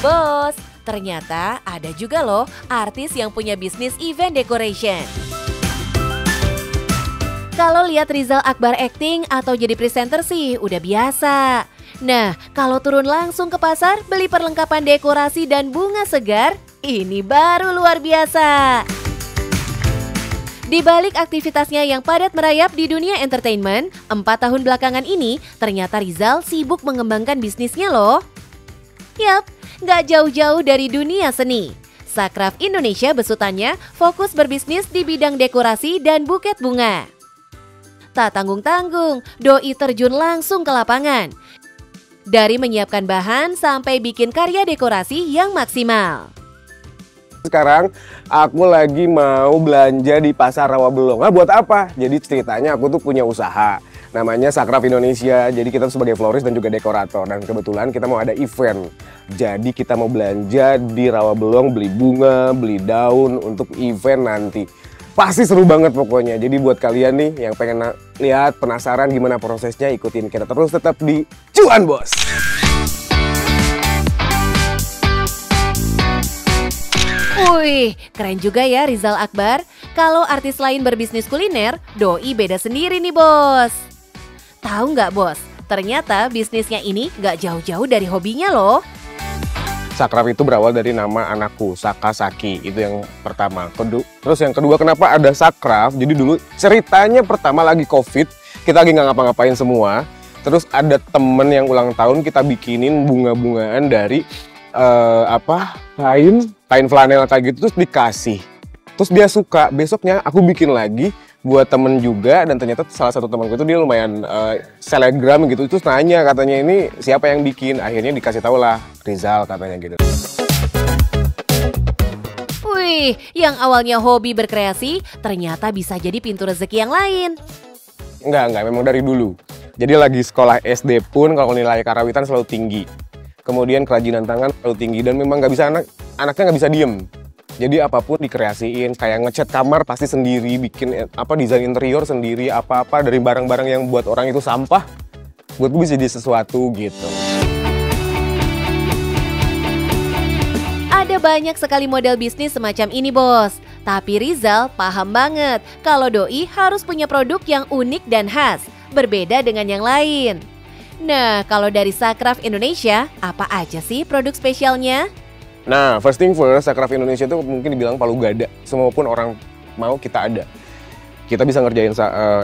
Bos, ternyata ada juga loh artis yang punya bisnis event decoration. Kalau lihat Rizal Akbar acting atau jadi presenter sih udah biasa. Nah, kalau turun langsung ke pasar beli perlengkapan dekorasi dan bunga segar, ini baru luar biasa. Di balik aktivitasnya yang padat merayap di dunia entertainment, 4 tahun belakangan ini ternyata Rizal sibuk mengembangkan bisnisnya loh. Yap, nggak jauh-jauh dari dunia seni. Sakraf Indonesia besutannya fokus berbisnis di bidang dekorasi dan buket bunga. Tak tanggung-tanggung, Doi terjun langsung ke lapangan. Dari menyiapkan bahan sampai bikin karya dekorasi yang maksimal. Sekarang aku lagi mau belanja di Pasar Rawabelong. Nah, buat apa? Jadi ceritanya aku tuh punya usaha. Namanya Sakraf Indonesia. Jadi kita sebagai florist dan juga dekorator. Dan kebetulan kita mau ada event. Jadi kita mau belanja di Rawabelong, beli bunga, beli daun untuk event nanti. Pasti seru banget pokoknya. Jadi buat kalian nih yang pengen lihat, penasaran gimana prosesnya, ikutin kita terus tetap di Cuan Bos. Wih, keren juga ya Rizal Akbar. Kalau artis lain berbisnis kuliner, Doi beda sendiri nih bos. Tahu nggak bos, ternyata bisnisnya ini nggak jauh-jauh dari hobinya loh. Sakraf itu berawal dari nama anakku, Saka Saki, itu yang pertama. Terus yang kedua, kenapa ada Sakraf? Jadi dulu ceritanya pertama lagi COVID, kita lagi nggak ngapa-ngapain semua. Terus ada temen yang ulang tahun, kita bikinin bunga-bungaan dari kain flanel kayak gitu, terus dikasih. Terus dia suka, besoknya aku bikin lagi buat temen juga, dan ternyata salah satu temanku itu dia lumayan selebgram gitu, terus nanya katanya ini siapa yang bikin, akhirnya dikasih tahu lah Rizal katanya gitu. Wih, yang awalnya hobi berkreasi ternyata bisa jadi pintu rezeki yang lain. Enggak, memang dari dulu. Jadi lagi sekolah SD pun kalau nilai karawitan selalu tinggi. Kemudian kerajinan tangan selalu tinggi dan memang nggak bisa anaknya nggak bisa diem. Jadi apapun dikreasiin, kayak ngecat kamar pasti sendiri, bikin desain interior sendiri, apa-apa dari barang-barang yang buat orang itu sampah, buat gue bisa jadi sesuatu gitu. Ada banyak sekali model bisnis semacam ini bos. Tapi Rizal paham banget kalau Doi harus punya produk yang unik dan khas, berbeda dengan yang lain. Nah, kalau dari Sakraf Indonesia, apa aja sih produk spesialnya? Nah, first thing first, Sakraf Indonesia itu mungkin dibilang palu gada. Semua pun orang mau kita ada. Kita bisa ngerjain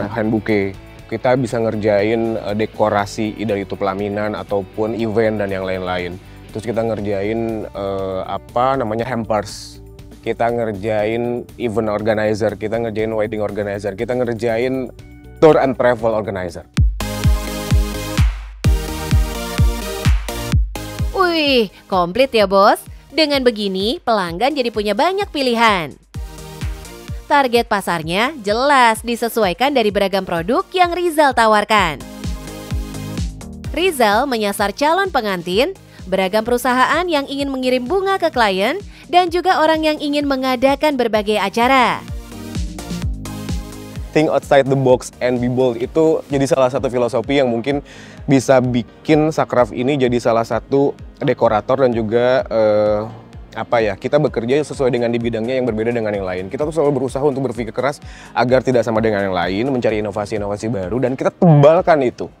hand bouquet, kita bisa ngerjain dekorasi, either itu pelaminan ataupun event dan yang lain-lain. Terus kita ngerjain hampers, kita ngerjain event organizer, kita ngerjain wedding organizer, kita ngerjain tour and travel organizer. Wih, komplit ya bos. Dengan begini, pelanggan jadi punya banyak pilihan. Target pasarnya jelas disesuaikan dari beragam produk yang Rizal tawarkan. Rizal menyasar calon pengantin, beragam perusahaan yang ingin mengirim bunga ke klien, dan juga orang yang ingin mengadakan berbagai acara. Think outside the box and be bold itu jadi salah satu filosofi yang mungkin bisa bikin Sakraf ini jadi salah satu dekorator dan juga kita bekerja sesuai dengan di bidangnya yang berbeda dengan yang lain. Kita tuh selalu berusaha untuk berpikir keras agar tidak sama dengan yang lain, mencari inovasi-inovasi baru dan kita tebalkan itu.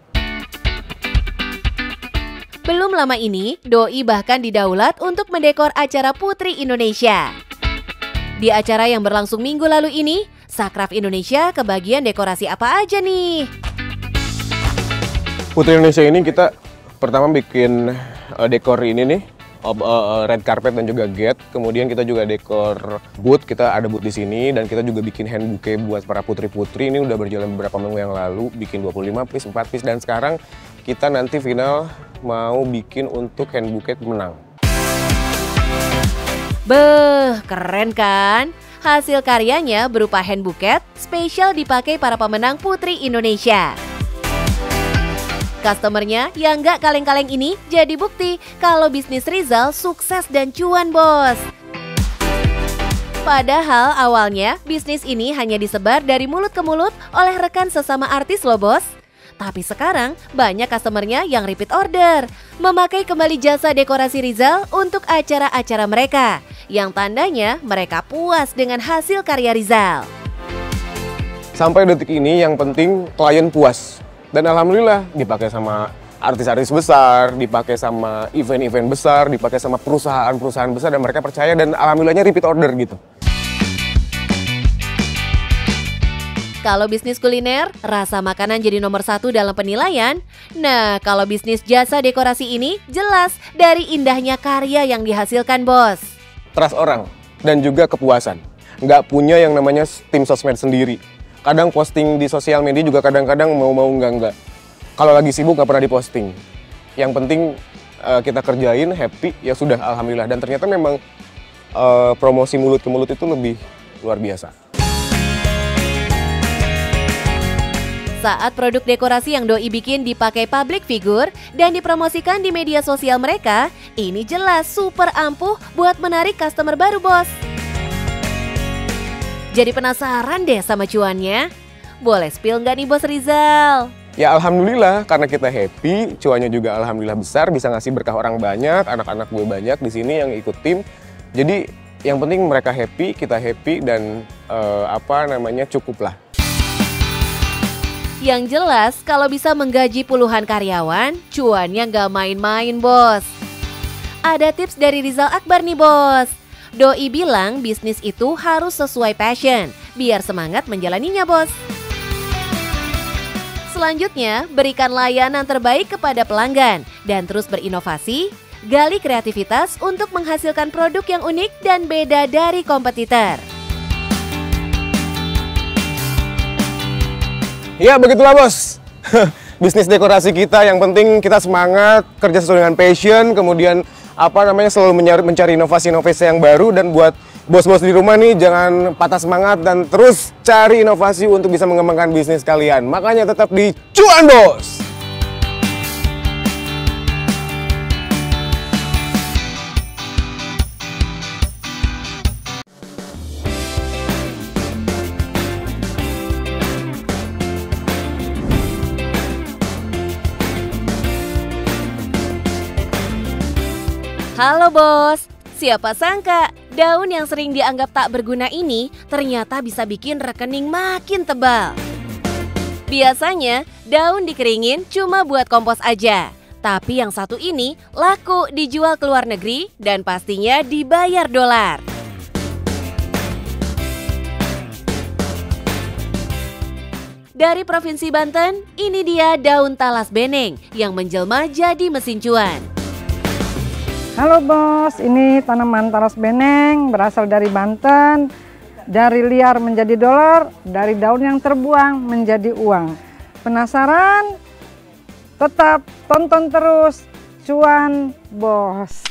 Belum lama ini, Doi bahkan didaulat untuk mendekor acara Putri Indonesia. Di acara yang berlangsung minggu lalu ini, Sakraf Indonesia kebagian dekorasi apa aja nih? Putri Indonesia ini kita pertama bikin dekor ini nih, red carpet dan juga gate. Kemudian kita juga dekor booth, kita ada booth di sini dan kita juga bikin hand bouquet buat para putri-putri. Ini udah berjalan beberapa minggu yang lalu, bikin 25 piece, 4 piece dan sekarang kita nanti final mau bikin untuk hand bouquet pemenang. Beuh, keren kan? Hasil karyanya berupa hand bouquet spesial dipakai para pemenang Putri Indonesia. Customernya yang gak kaleng-kaleng ini jadi bukti kalau bisnis Rizal sukses dan cuan bos. Padahal awalnya bisnis ini hanya disebar dari mulut ke mulut oleh rekan sesama artis loh bos. Tapi sekarang banyak customernya yang repeat order, memakai kembali jasa dekorasi Rizal untuk acara-acara mereka, yang tandanya mereka puas dengan hasil karya Rizal. Sampai detik ini yang penting klien puas. Dan alhamdulillah dipakai sama artis-artis besar, dipakai sama event-event besar, dipakai sama perusahaan-perusahaan besar dan mereka percaya dan alhamdulillahnya repeat order gitu. Kalau bisnis kuliner, rasa makanan jadi nomor 1 dalam penilaian. Nah, kalau bisnis jasa dekorasi ini jelas dari indahnya karya yang dihasilkan, Bos. Trust orang dan juga kepuasan. Nggak punya yang namanya tim sosmed sendiri. Kadang posting di sosial media juga kadang-kadang mau enggak. Kalau lagi sibuk nggak pernah diposting. Yang penting kita kerjain, happy, ya sudah alhamdulillah. Dan ternyata memang promosi mulut ke mulut itu lebih luar biasa. Saat produk dekorasi yang Doi bikin dipakai public figure dan dipromosikan di media sosial mereka, ini jelas super ampuh buat menarik customer baru, Bos. Jadi penasaran deh sama cuannya? Boleh spill nggak nih, Bos Rizal? Ya alhamdulillah, karena kita happy, cuannya juga alhamdulillah besar, bisa ngasih berkah orang banyak, anak-anak gue banyak di sini yang ikut tim. Jadi yang penting mereka happy, kita happy, dan cukup lah. Yang jelas, kalau bisa menggaji puluhan karyawan, cuannya nggak main-main, Bos. Ada tips dari Rizal Akbar nih, Bos. Doi bilang bisnis itu harus sesuai passion, biar semangat menjalaninya, Bos. Selanjutnya, berikan layanan terbaik kepada pelanggan dan terus berinovasi, gali kreativitas untuk menghasilkan produk yang unik dan beda dari kompetitor. Ya begitulah, Bos. Bisnis dekorasi kita yang penting kita semangat, kerja sesuai dengan passion, kemudian selalu mencari inovasi-inovasi yang baru. Dan buat bos-bos di rumah nih, jangan patah semangat dan terus cari inovasi untuk bisa mengembangkan bisnis kalian. Makanya tetap di Cuan, Bos! Halo, Bos! Siapa sangka daun yang sering dianggap tak berguna ini ternyata bisa bikin rekening makin tebal. Biasanya daun dikeringin cuma buat kompos aja. Tapi yang satu ini laku dijual ke luar negeri dan pastinya dibayar dolar. Dari Provinsi Banten, ini dia daun talas beneng yang menjelma jadi mesin cuan. Halo, Bos, ini tanaman talas beneng berasal dari Banten. Dari liar menjadi dolar, dari daun yang terbuang menjadi uang. Penasaran? Tetap tonton terus Cuan, Bos.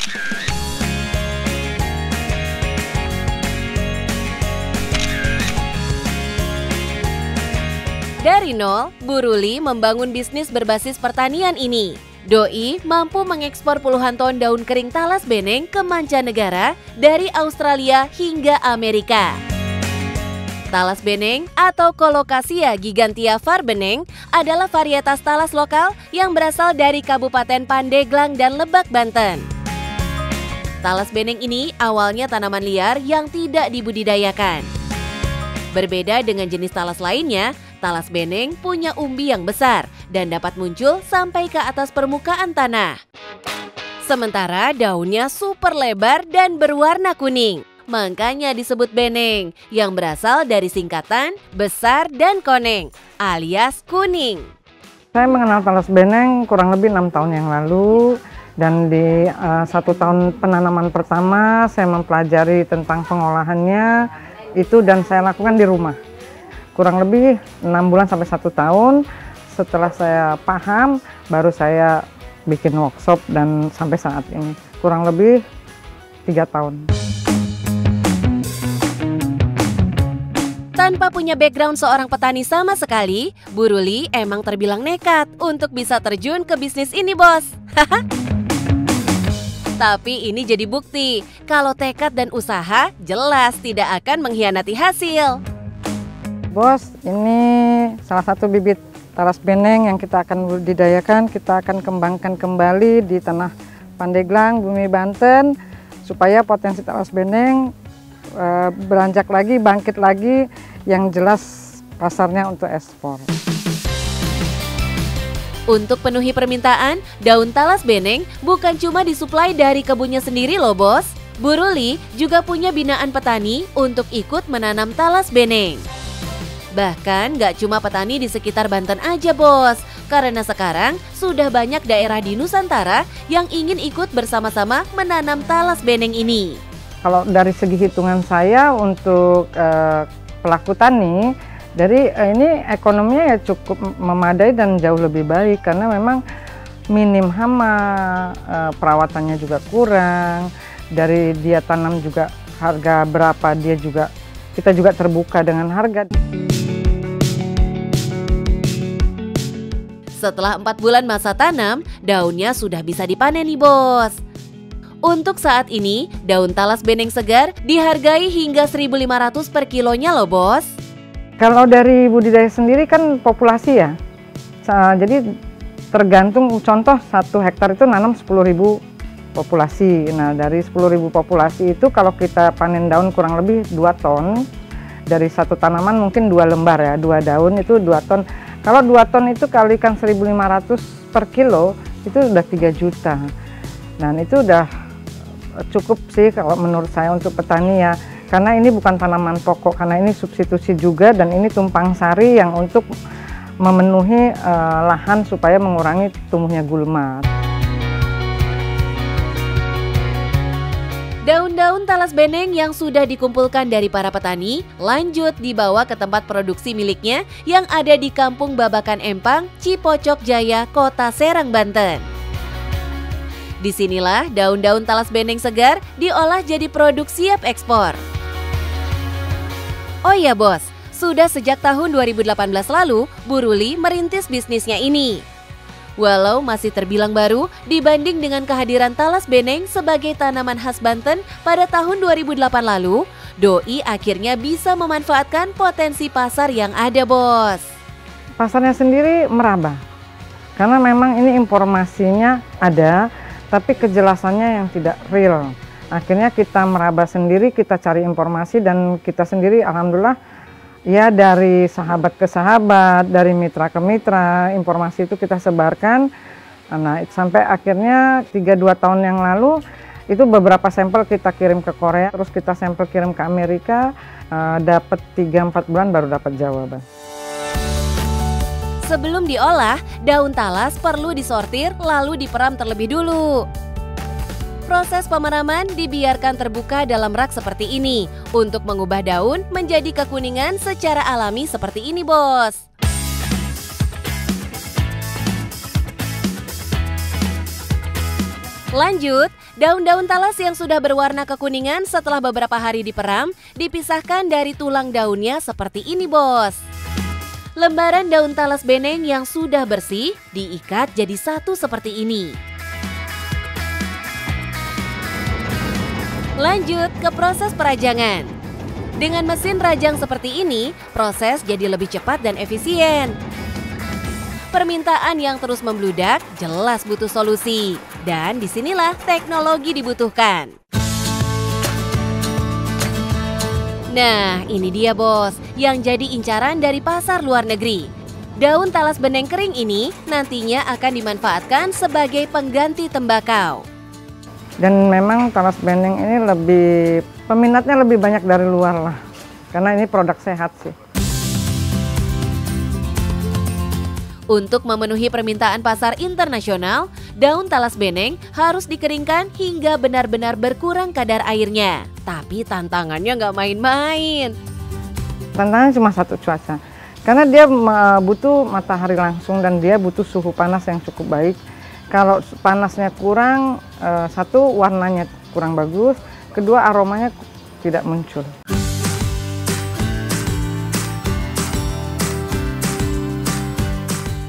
Dari nol, Bu Ruli membangun bisnis berbasis pertanian ini. Doi mampu mengekspor puluhan ton daun kering talas beneng ke mancanegara dari Australia hingga Amerika. Talas beneng atau Colocasia gigantea var beneng adalah varietas talas lokal yang berasal dari Kabupaten Pandeglang dan Lebak, Banten. Talas beneng ini awalnya tanaman liar yang tidak dibudidayakan. Berbeda dengan jenis talas lainnya, talas beneng punya umbi yang besar dan dapat muncul sampai ke atas permukaan tanah. Sementara daunnya super lebar dan berwarna kuning. Makanya disebut beneng, yang berasal dari singkatan besar dan koneng, alias kuning. Saya mengenal talas beneng kurang lebih 6 tahun yang lalu. Dan di 1 tahun penanaman pertama, saya mempelajari tentang pengolahannya itu dan saya lakukan di rumah. Kurang lebih 6 bulan sampai 1 tahun. Setelah saya paham, baru saya bikin workshop dan sampai saat ini. Kurang lebih 3 tahun. Tanpa punya background seorang petani sama sekali, Bu Ruli emang terbilang nekat untuk bisa terjun ke bisnis ini, Bos. Tapi ini jadi bukti kalau tekad dan usaha jelas tidak akan mengkhianati hasil. Bos, ini salah satu bibit talas beneng yang kita akan budidayakan, kita akan kembangkan kembali di tanah Pandeglang, Bumi Banten, supaya potensi talas beneng beranjak lagi, bangkit lagi, yang jelas pasarnya untuk ekspor. Untuk penuhi permintaan, daun talas beneng bukan cuma disuplai dari kebunnya sendiri loh bos. Bu Ruli juga punya binaan petani untuk ikut menanam talas beneng. Bahkan gak cuma petani di sekitar Banten aja bos, karena sekarang sudah banyak daerah di Nusantara yang ingin ikut bersama-sama menanam talas beneng ini. Kalau dari segi hitungan saya untuk pelaku tani, dari ini ekonominya ya cukup memadai dan jauh lebih baik, karena memang minim hama, perawatannya juga kurang. Dari dia tanam juga harga berapa, kita juga terbuka dengan harga. Setelah 4 bulan masa tanam, daunnya sudah bisa dipanen nih bos. Untuk saat ini, daun talas beneng segar dihargai hingga 1.500 per kilonya loh bos. Kalau dari budidaya sendiri kan populasi ya, jadi tergantung, contoh 1 hektar itu nanam 10.000 populasi. Nah dari 10.000 populasi itu kalau kita panen daun kurang lebih 2 ton, dari 1 tanaman mungkin 2 lembar ya, 2 daun itu 2 ton. Kalau 2 ton itu kalikan 1.500 per kilo, itu udah 3 juta. Dan itu udah cukup sih kalau menurut saya untuk petani ya. Karena ini bukan tanaman pokok, karena ini substitusi juga, dan ini tumpang sari yang untuk memenuhi lahan supaya mengurangi tumbuhnya gulma. Daun-daun talas beneng yang sudah dikumpulkan dari para petani lanjut dibawa ke tempat produksi miliknya yang ada di Kampung Babakan Empang, Cipocok Jaya, Kota Serang, Banten. Disinilah daun-daun talas beneng segar diolah jadi produk siap ekspor. Oh iya bos, sudah sejak tahun 2018 lalu, Bu Ruli merintis bisnisnya ini. Walau masih terbilang baru dibanding dengan kehadiran talas beneng sebagai tanaman khas Banten pada tahun 2008 lalu, Doi akhirnya bisa memanfaatkan potensi pasar yang ada bos. Pasarnya sendiri meraba, karena memang ini informasinya ada, tapi kejelasannya yang tidak real. Akhirnya kita meraba sendiri, kita cari informasi, dan kita sendiri alhamdulillah ya dari sahabat ke sahabat, dari mitra ke mitra, informasi itu kita sebarkan. Nah, sampai akhirnya 3-2 tahun yang lalu itu beberapa sampel kita kirim ke Korea, terus kita sampel kirim ke Amerika, dapat 3-4 bulan baru dapat jawaban. Sebelum diolah, daun talas perlu disortir lalu diperam terlebih dulu. Proses pemeraman dibiarkan terbuka dalam rak seperti ini untuk mengubah daun menjadi kekuningan secara alami seperti ini bos. Lanjut, daun-daun talas yang sudah berwarna kekuningan setelah beberapa hari diperam dipisahkan dari tulang daunnya seperti ini bos. Lembaran daun talas beneng yang sudah bersih diikat jadi satu seperti ini. Lanjut ke proses perajangan. Dengan mesin rajang seperti ini, proses jadi lebih cepat dan efisien. Permintaan yang terus membludak jelas butuh solusi. Dan disinilah teknologi dibutuhkan. Nah, ini dia bos, yang jadi incaran dari pasar luar negeri. Daun talas beneng kering ini nantinya akan dimanfaatkan sebagai pengganti tembakau. Dan memang talas beneng ini peminatnya lebih banyak dari luar lah, karena ini produk sehat sih. Untuk memenuhi permintaan pasar internasional, daun talas beneng harus dikeringkan hingga benar-benar berkurang kadar airnya. Tapi tantangannya nggak main-main. Tantangannya cuma satu, cuaca. Karena dia butuh matahari langsung dan dia butuh suhu panas yang cukup baik. Kalau panasnya kurang, satu warnanya kurang bagus, kedua aromanya tidak muncul.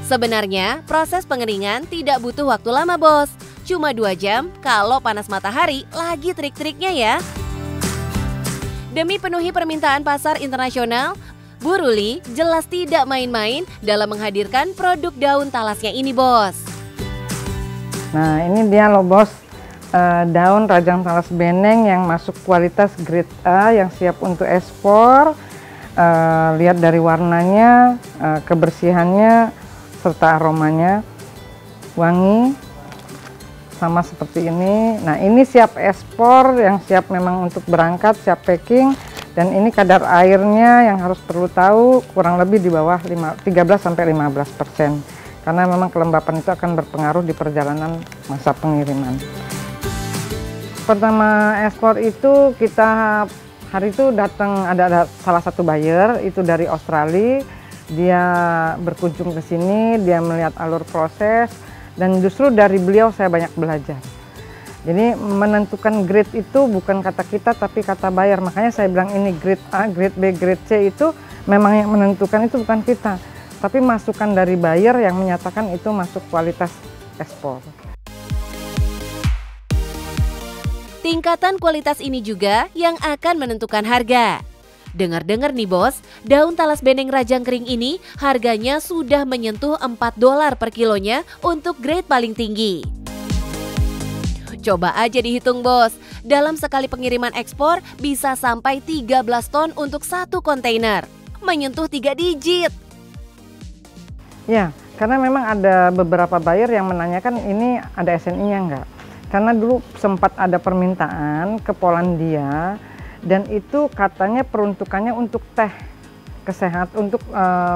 Sebenarnya proses pengeringan tidak butuh waktu lama bos, cuma 2 jam kalau panas matahari lagi trik-triknya ya. Demi penuhi permintaan pasar internasional, Bu Ruli jelas tidak main-main dalam menghadirkan produk daun talasnya ini, Bos. Nah, ini dia loh, Bos. Daun rajang talas beneng yang masuk kualitas grade A yang siap untuk ekspor. Lihat dari warnanya, kebersihannya, serta aromanya. Wangi, sama seperti ini. Nah, ini siap ekspor, yang siap memang untuk berangkat, siap packing. Dan ini kadar airnya yang harus perlu tahu kurang lebih di bawah 13-15%. Karena memang kelembapan itu akan berpengaruh di perjalanan masa pengiriman. Pertama ekspor itu kita hari itu datang ada salah satu buyer itu dari Australia. Dia berkunjung ke sini, dia melihat alur proses dan justru dari beliau saya banyak belajar. Jadi menentukan grade itu bukan kata kita tapi kata buyer. Makanya saya bilang ini grade A, grade B, grade C itu memang yang menentukan itu bukan kita. Tapi masukan dari buyer yang menyatakan itu masuk kualitas ekspor. Tingkatan kualitas ini juga yang akan menentukan harga. Dengar-dengar nih bos, daun talas beneng rajang kering ini harganya sudah menyentuh $4 per kilonya untuk grade paling tinggi. Coba aja dihitung bos, dalam sekali pengiriman ekspor bisa sampai 13 ton untuk satu kontainer, menyentuh 3 digit. Ya, karena memang ada beberapa buyer yang menanyakan ini ada SNI-nya enggak. Karena dulu sempat ada permintaan ke Polandia dan itu katanya peruntukannya untuk teh kesehatan, untuk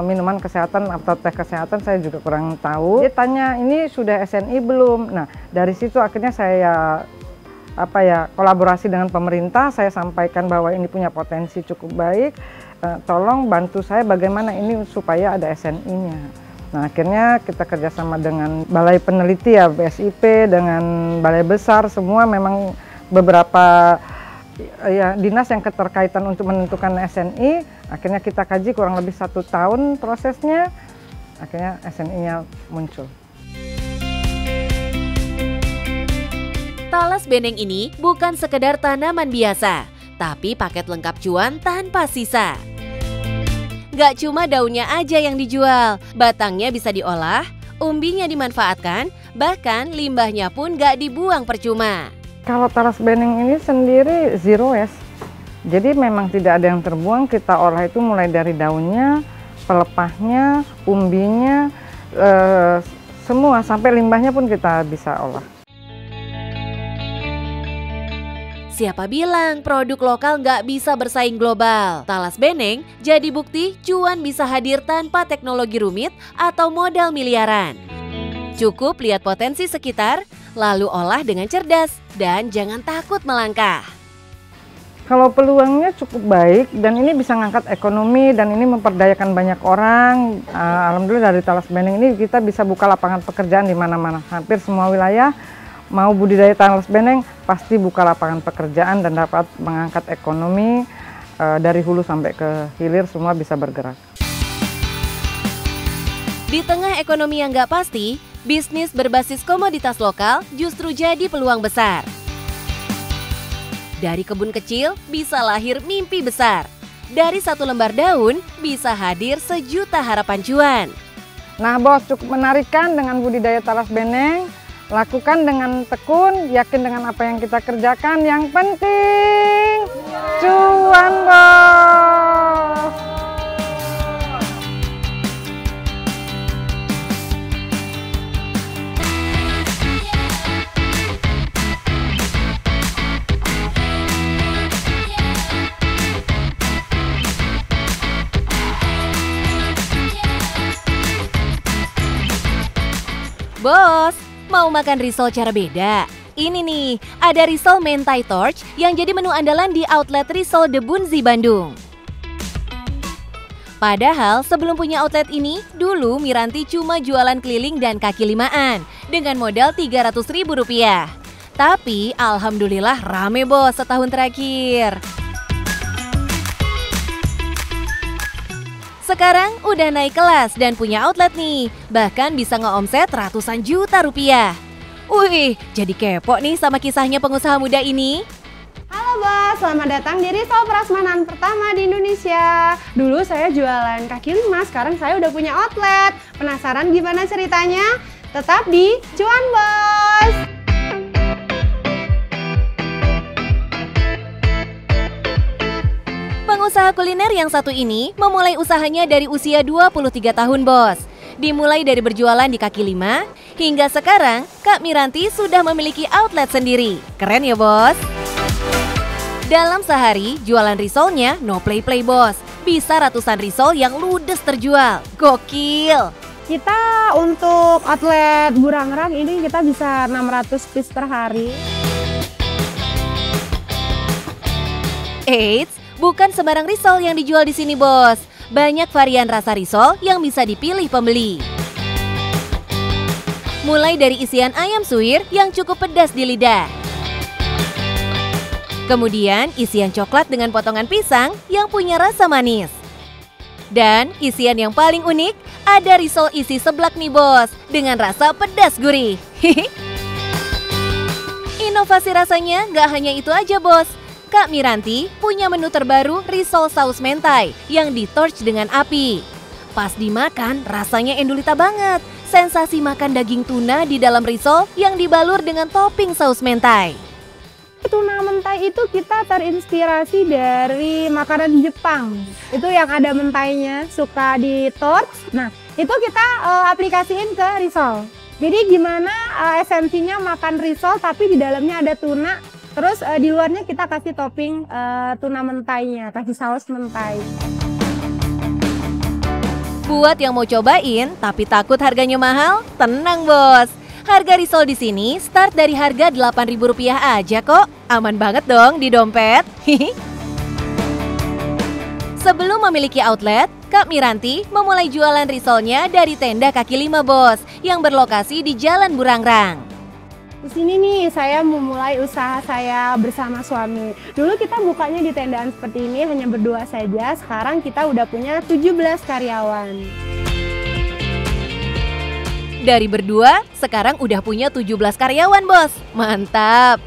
minuman kesehatan atau teh kesehatan, saya juga kurang tahu. Dia tanya ini sudah SNI belum. Nah, dari situ akhirnya saya kolaborasi dengan pemerintah, saya sampaikan bahwa ini punya potensi cukup baik. Tolong bantu saya bagaimana ini supaya ada SNI-nya. Nah, akhirnya kita kerjasama dengan balai peneliti ya, BSIP, dengan balai besar, semua memang beberapa ya, dinas yang keterkaitan untuk menentukan SNI. Akhirnya kita kaji kurang lebih 1 tahun prosesnya, akhirnya SNI-nya muncul. Talas beneng ini bukan sekedar tanaman biasa, tapi paket lengkap cuan tanpa sisa. Gak cuma daunnya aja yang dijual, batangnya bisa diolah, umbinya dimanfaatkan, bahkan limbahnya pun gak dibuang percuma. Kalau talas beneng ini sendiri zero waste, jadi memang tidak ada yang terbuang. Kita olah itu mulai dari daunnya, pelepahnya, umbinya, semua sampai limbahnya pun kita bisa olah. Siapa bilang produk lokal nggak bisa bersaing global? Talas beneng jadi bukti cuan bisa hadir tanpa teknologi rumit atau modal miliaran. Cukup lihat potensi sekitar, lalu olah dengan cerdas dan jangan takut melangkah. Kalau peluangnya cukup baik dan ini bisa ngangkat ekonomi dan ini memperdayakan banyak orang. Alhamdulillah dari talas beneng ini kita bisa buka lapangan pekerjaan di mana-mana, hampir semua wilayah. Mau budidaya talas beneng pasti buka lapangan pekerjaan dan dapat mengangkat ekonomi dari hulu sampai ke hilir, semua bisa bergerak. Di tengah ekonomi yang nggak pasti, bisnis berbasis komoditas lokal justru jadi peluang besar. Dari kebun kecil bisa lahir mimpi besar. Dari 1 lembar daun bisa hadir sejuta harapan cuan. Nah bos, cukup menarikan dengan budidaya talas beneng. Lakukan dengan tekun, yakin dengan apa yang kita kerjakan. Yang penting, cuan bos! Bos! Mau makan risol cara beda? Ini nih, ada risol mentai torch yang jadi menu andalan di outlet Risol The Bunzi Bandung. Padahal sebelum punya outlet ini, dulu Miranti cuma jualan keliling dan kaki limaan dengan modal Rp300.000. Tapi alhamdulillah rame bos setahun terakhir. Sekarang udah naik kelas dan punya outlet nih, bahkan bisa ngeomset ratusan juta rupiah. Wih, jadi kepo nih sama kisahnya pengusaha muda ini. Halo Halo Bos, selamat datang di Risol Prasmanan pertama di Indonesia. Dulu saya jualan kaki lima, sekarang saya udah punya outlet. Penasaran gimana ceritanya? Tetap di Cuan Bos! Pengusaha kuliner yang satu ini memulai usahanya dari usia 23 tahun, Bos. Dimulai dari berjualan di kaki lima, hingga sekarang Kak Miranti sudah memiliki outlet sendiri. Keren ya, Bos? Dalam sehari, jualan risolnya no play-play, Bos. Bisa ratusan risol yang ludes terjual. Gokil! Kita untuk outlet Burangrang ini kita bisa 600 piece per hari. Eits, bukan sembarang risol yang dijual di sini, Bos. Banyak varian rasa risol yang bisa dipilih pembeli. Mulai dari isian ayam suwir yang cukup pedas di lidah. Kemudian isian coklat dengan potongan pisang yang punya rasa manis. Dan isian yang paling unik, ada risol isi seblak nih, Bos, dengan rasa pedas gurih. Inovasi rasanya nggak hanya itu aja, Bos. Kak Miranti punya menu terbaru risol saus mentai yang di-torch dengan api. Pas dimakan, rasanya endulita banget. Sensasi makan daging tuna di dalam risol yang dibalur dengan topping saus mentai. Tuna mentai itu kita terinspirasi dari makanan Jepang. Itu yang ada mentainya, suka di-torch. Nah, itu kita aplikasiin ke risol. Jadi gimana esensinya makan risol tapi di dalamnya ada tuna. Terus di luarnya kita kasih topping tuna mentainya, kasih saus mentai. Buat yang mau cobain tapi takut harganya mahal, tenang, Bos. Harga risol di sini start dari harga Rp8.000 aja kok. Aman banget dong di dompet. Sebelum memiliki outlet, Kak Miranti memulai jualan risolnya dari tenda kaki lima, Bos, yang berlokasi di Jalan Burangrang. Di sini nih saya memulai usaha saya bersama suami. Dulu kita bukanya di tendaan seperti ini hanya berdua saja. Sekarang kita udah punya 17 karyawan. Dari berdua, sekarang udah punya 17 karyawan, Bos. Mantap!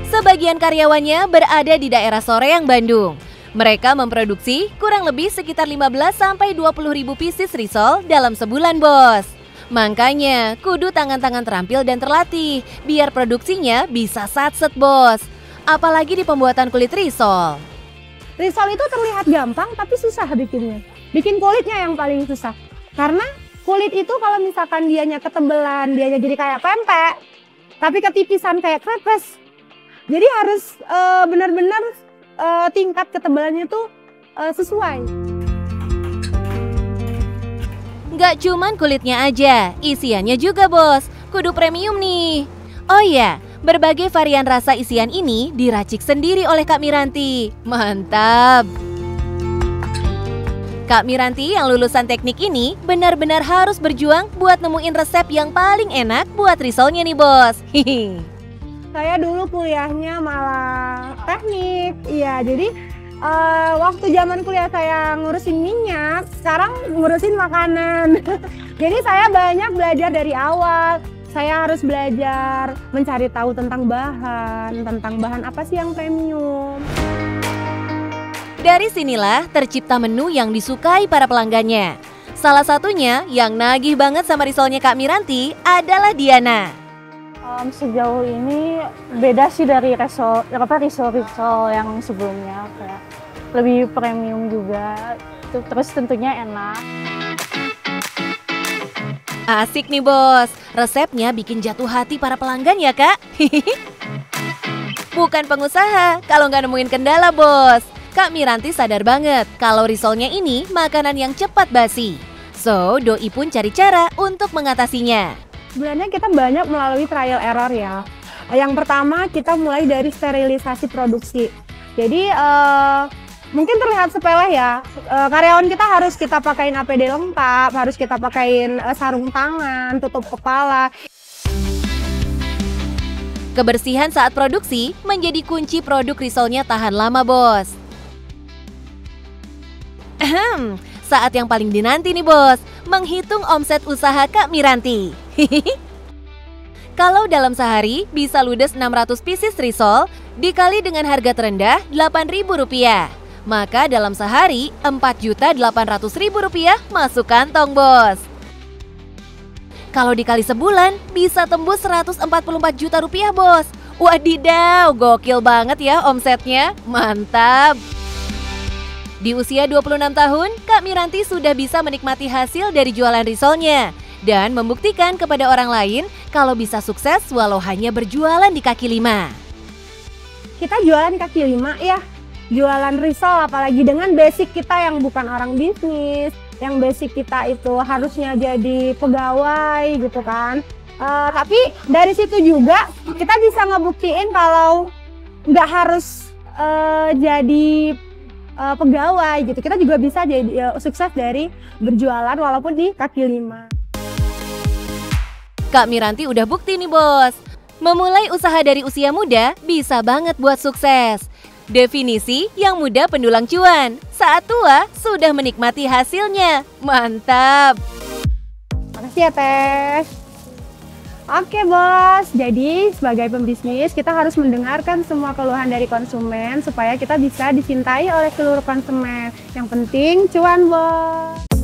Sebagian karyawannya berada di daerah Soreang, Bandung. Mereka memproduksi kurang lebih sekitar 15-20 ribu pieces risol dalam sebulan, Bos. Makanya, kudu tangan-tangan terampil dan terlatih, biar produksinya bisa satset, Bos. Apalagi di pembuatan kulit risol. Risol itu terlihat gampang, tapi susah bikinnya. Bikin kulitnya yang paling susah. Karena kulit itu kalau misalkan dianya ketebelan, dianya jadi kayak pempek, tapi ketipisan kayak krepes. Jadi harus benar-benar tingkat ketebalannya tuh sesuai. Nggak cuman kulitnya aja, isiannya juga, Bos. Kudu premium nih. Oh iya, berbagai varian rasa isian ini diracik sendiri oleh Kak Miranti. Mantap! Kak Miranti yang lulusan teknik ini benar-benar harus berjuang buat nemuin resep yang paling enak buat risolnya nih, Bos. Hihi. Saya dulu kuliahnya malah teknik, iya. Jadi waktu zaman kuliah saya ngurusin minyak, sekarang ngurusin makanan. Jadi saya banyak belajar dari awal. Saya harus belajar mencari tahu tentang bahan apa sih yang premium. Dari sinilah tercipta menu yang disukai para pelanggannya. Salah satunya yang nagih banget sama risolnya Kak Miranti adalah Diana. Sejauh ini beda sih dari risol yang sebelumnya, kayak lebih premium juga, terus tentunya enak. Asik nih, Bos, resepnya bikin jatuh hati para pelanggan ya, Kak. Bukan pengusaha kalau nggak nemuin kendala, Bos. Kak Miranti sadar banget kalau risolnya ini makanan yang cepat basi. So, Doi pun cari cara untuk mengatasinya. Sebenarnya kita banyak melalui trial error ya. Yang pertama kita mulai dari sterilisasi produksi. Jadi mungkin terlihat sepele ya. Karyawan kita harus kita pakaiin APD lengkap, harus kita pakaiin sarung tangan, tutup kepala. Kebersihan saat produksi menjadi kunci produk risolnya tahan lama, Bos. Saat yang paling dinanti nih, Bos, menghitung omset usaha Kak Miranti. Kalau dalam sehari bisa ludes 600 pieces risol dikali dengan harga terendah Rp8.000. Maka dalam sehari Rp4.800.000 masuk kantong, Bos. Kalau dikali sebulan bisa tembus Rp144 juta, Bos. Wadidaw, gokil banget ya omsetnya. Mantap. Di usia 26 tahun, Kak Miranti sudah bisa menikmati hasil dari jualan risolnya dan membuktikan kepada orang lain kalau bisa sukses walau hanya berjualan di kaki lima. Kita jualan kaki lima ya, jualan risol apalagi dengan basic kita yang bukan orang bisnis, yang basic kita itu harusnya jadi pegawai gitu kan. Tapi dari situ juga kita bisa ngebuktiin kalau nggak harus jadi pegawai gitu. Kita juga bisa jadi sukses dari berjualan walaupun di kaki lima. Kak Miranti udah bukti nih, Bos. Memulai usaha dari usia muda bisa banget buat sukses. Definisi yang muda pendulang cuan. Saat tua sudah menikmati hasilnya. Mantap. Makasih ya, Teh. Oke, Bos. Jadi sebagai pembisnis kita harus mendengarkan semua keluhan dari konsumen supaya kita bisa dicintai oleh seluruh konsumen. Yang penting cuan, Bos.